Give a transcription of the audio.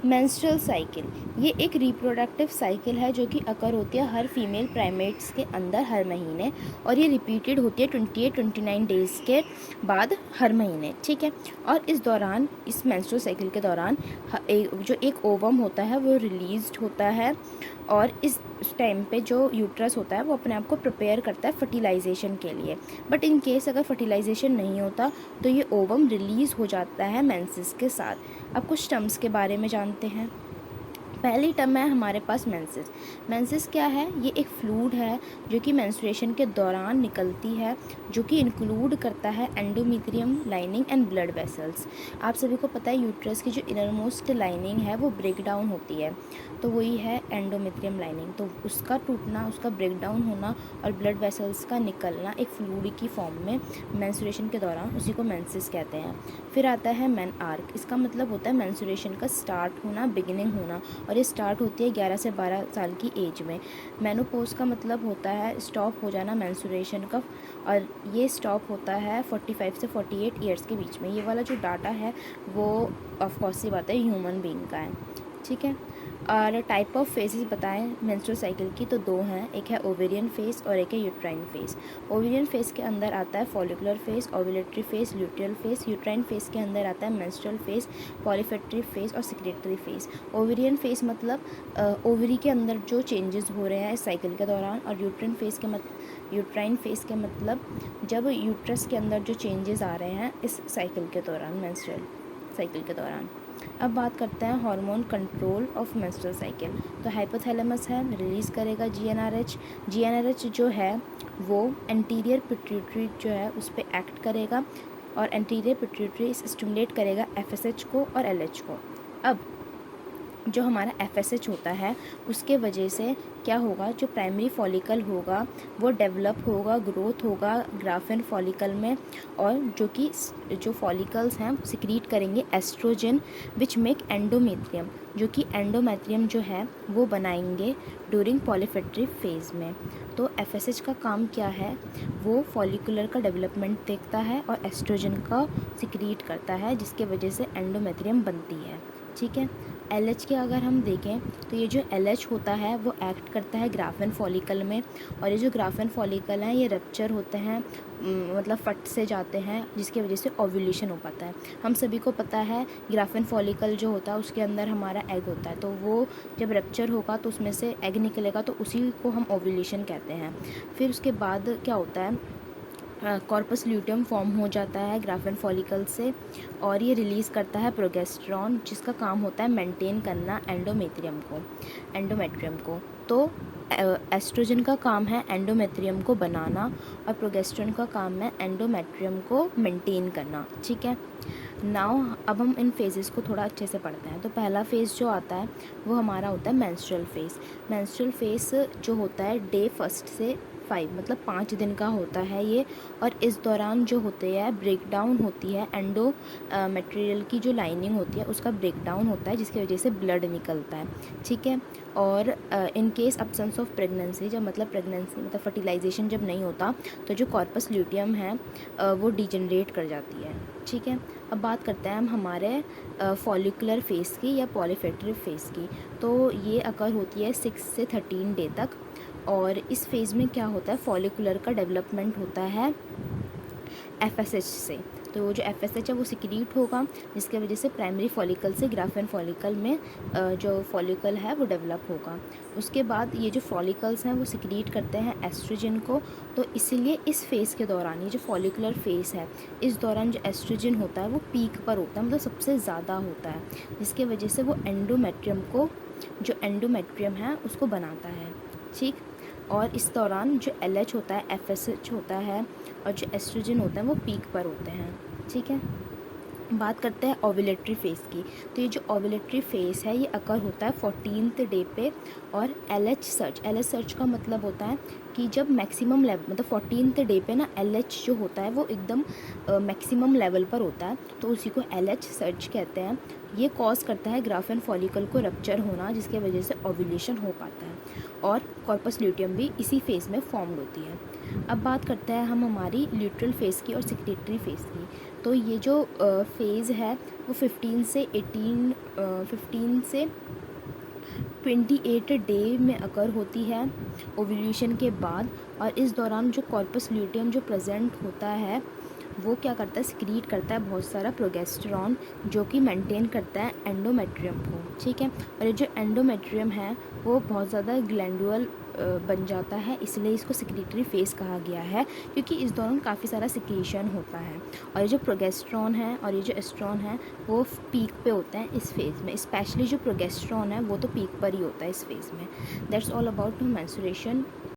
Menstrual cycle ये एक reproductive cycle है जो कि अकर होती है हर फीमेल प्राइमेट्स के अंदर हर महीने, और ये रिपीटेड होती है 28-29 डेज़ के बाद हर महीने, ठीक है। और इस दौरान, इस मेंस्ट्रुअल साइकिल के दौरान जो एक ओवम होता है वो रिलीज्ड होता है, और इस टाइम पे जो यूट्रस होता है वो अपने आप को प्रिपेयर करता है फर्टिलाइजेशन के लिए। बट इन केस अगर फर्टिलाइजेशन नहीं होता तो ये ओवम रिलीज़ हो जाता है मेंसेस के साथ। अब कुछ टर्म्स के बारे में जानते हैं। पहली टर्म है हमारे पास मेंसेस। मेंसेस क्या है? ये एक फ्लूइड है जो कि मेंस्ट्रुएशन के दौरान निकलती है, जो कि इंक्लूड करता है endometrium lining and blood vessels. आप सभी को पता है यूट्रस की जो इनरमोस्ट लाइनिंग है वो ब्रेक डाउन होती है, तो वही है एंडोमेट्रियम लाइनिंग। तो उसका टूटना, उसका ब्रेक डाउन होना और ब्लड वेसल्स का निकलना एक फ्लूइड की फॉर्म में मेंस्ट्रुएशन के दौरान, उसी को मेंसेस कहते हैं। फिर आता है मेन आर्क। इसका मतलब होता है मेंस्ट्रुएशन का स्टार्ट होना, बिगिनिंग होना, और ये स्टार्ट होती है 11 से 12 साल की एज में। मेनोपॉज का मतलब होता है स्टॉप हो जाना मेंस्ट्रुएशन का, और ये स्टॉप होता है 45 से 48 ईयर्स के बीच में। ये वाला जो डाटा है वो ऑफकोर्स ये बात है ह्यूमन बीइंग का है, ठीक है। और टाइप ऑफ फेजेस बताएं मेंस्ट्रुअल साइकिल की, तो दो हैं, एक है ओवेरियन फेज और एक है यूट्राइन फेज। ओवेरियन फेज के अंदर आता है follicular phase, ovulatory phase, luteal phase. Uterine phase के अंदर आता है मेंस्ट्रुअल फेज, पॉलीफेट्री फेज और सिक्रेटरी फेज। ओवेरियन फेज मतलब ओवरी के अंदर जो चेंजेस हो रहे हैं इस साइकिल के दौरान, और यूट्राइन फेज के मतलब जब यूट्रस के अंदर जो चेंजेस आ रहे हैं इस साइकिल के दौरान, मेंस्ट्रुअल साइकिल के दौरान। अब बात करते हैं hormone control of menstrual cycle. तो हाइपोथैलेमस है, रिलीज़ करेगा जीएनआरएच। जीएनआरएच जो है वो एंटीरियर पिट्यूटरी जो है उस पर एक्ट करेगा, और एंटीरियर पिट्यूटरी स्टिमुलेट करेगा एफएसएच को और एलएच को। अब जो हमारा एफएसएच होता है उसके वजह से क्या होगा, जो प्राइमरी फॉलिकल होगा वो डेवलप होगा, ग्रोथ होगा ग्राफिन फॉलिकल में, और जो फॉलिकल्स हैं सिक्रीट करेंगे एस्ट्रोजन विच मेक एंडोमेट्रियम, जो कि एंडोमेट्रियम जो है वो बनाएंगे ड्यूरिंग पॉलीफेट्री फेज में। तो एफएसएच का काम क्या है, वो फॉलिकुलर का डेवलपमेंट देखता है और एस्ट्रोजन का सिक्रीट करता है, जिसके वजह से एंडोमेट्रियम बनती है, ठीक है। एलएच के अगर हम देखें तो ये जो एलएच होता है वो एक्ट करता है ग्राफिन फॉलिकल में, और ये जो ग्राफिन फॉलिकल हैं ये रप्चर होते हैं, मतलब फट से जाते हैं, जिसकी वजह से ओव्यूलेशन हो पाता है। हम सभी को पता है ग्राफिन फॉलिकल जो होता है उसके अंदर हमारा एग होता है, तो वो जब रप्चर होगा तो उसमें से एग निकलेगा, तो उसी को हम ओव्यूलेशन कहते हैं। फिर उसके बाद क्या होता है, कॉर्पस ल्यूटियम फॉर्म हो जाता है ग्राफिन फॉलिकल से, और ये रिलीज़ करता है प्रोगेस्टेरॉन, जिसका काम होता है मेंटेन करना एंडोमेट्रियम को। तो एस्ट्रोजन का काम है एंडोमेट्रियम को बनाना, और प्रोगेस्टेरॉन का काम है एंडोमेट्रियम को मेंटेन करना, ठीक है। नाउ अब हम इन फेजेस को थोड़ा अच्छे से पढ़ते हैं। तो पहला फेज़ जो आता है वो हमारा होता है मेंस्ट्रुअल फेज़। मेंस्ट्रुअल फेज़ जो होता है डे 1 से 5 मतलब 5 दिन का होता है ये, और इस दौरान जो होते हैं ब्रेक डाउन होती है एंडो मटेरियल की जो लाइनिंग होती है उसका ब्रेक डाउन होता है, जिसकी वजह से ब्लड निकलता है, ठीक है। और in case absence of pregnancy, जब मतलब प्रेगनेंसी मतलब फर्टिलाइजेशन जब नहीं होता तो जो कॉर्पस ल्यूटियम है वो डिजनरेट कर जाती है, ठीक है। अब बात करते हैं हम हमारे फॉलिकुलर फेज़ की या पॉलीफेट्री फेज़ की। तो ये अकर होती है 6 से 13 डे तक, और इस फेज़ में क्या होता है, फॉलिकुलर का डेवलपमेंट होता है एफएसएच से। तो वो जो एफएसएच है वो सिक्रीट होगा, जिसके वजह से प्राइमरी फॉलिकल से ग्राफिन फॉलिकल में जो फॉलिकल है वो डेवलप होगा। उसके बाद ये जो फॉलिकल्स हैं वो सिक्रीट करते हैं एस्ट्रोजन को, तो इसीलिए इस फेज़ के दौरान, ये जो फॉलिकुलर फेज़ है इस दौरान जो एस्ट्रोजन होता है वो पीक पर होता है, मतलब सबसे ज़्यादा होता है, जिसके वजह से वो जो एंडोमेट्रियम है उसको बनाता है, ठीक। और इस दौरान जो एलएच होता है, एफएसएच होता है, और जो एस्ट्रोजन होता है वो पीक पर होते हैं, ठीक है। बात करते हैं ओव्यूलेटरी फेज़ की। तो ये जो ओव्यूलेटरी फेज़ है ये अकर होता है 14th डे पे, और एलएच सर्च का मतलब होता है कि जब मैक्सिमम लेवल मतलब 14th डे पे ना एलएच जो होता है वो एकदम मैक्सिमम लेवल पर होता है, तो उसी को एलएच सर्च कहते हैं। ये कॉज करता है ग्राफिन फॉलिकल को रप्चर होना, जिसके वजह से ओव्यूलेशन हो पाता है, और कॉर्पस ल्यूटियम भी इसी फेज़ में फॉर्म्ड होती है। अब बात करते हैं हम हमारी ल्यूट्रल फेज़ की और सिक्रेटरी फेज़ की। तो ये जो फेज़ है वो 15 से 28 डे में अकर होती है ओव्यूलेशन के बाद। और इस दौरान जो कॉर्पस ल्यूटियम जो प्रेजेंट होता है वो क्या करता है, सिक्रीट करता है बहुत सारा प्रोगेस्टेरॉन, जो कि मेंटेन करता है एंडोमेट्रियम को, ठीक है। और ये जो एंडोमेट्रियम है वो बहुत ज़्यादा ग्लैंडुअल बन जाता है, इसलिए इसको सिक्रीटरी फेस कहा गया है, क्योंकि इस दौरान काफ़ी सारा सिक्रीशन होता है। और ये जो प्रोगेस्टेरॉन है और ये जो एस्ट्रॉन है वो पीक पे होते हैं इस फेज़ में, स्पेशली जो प्रोगेस्टेरॉन है वो तो पीक पर ही होता है इस फेज़ में। That's all about menstruation.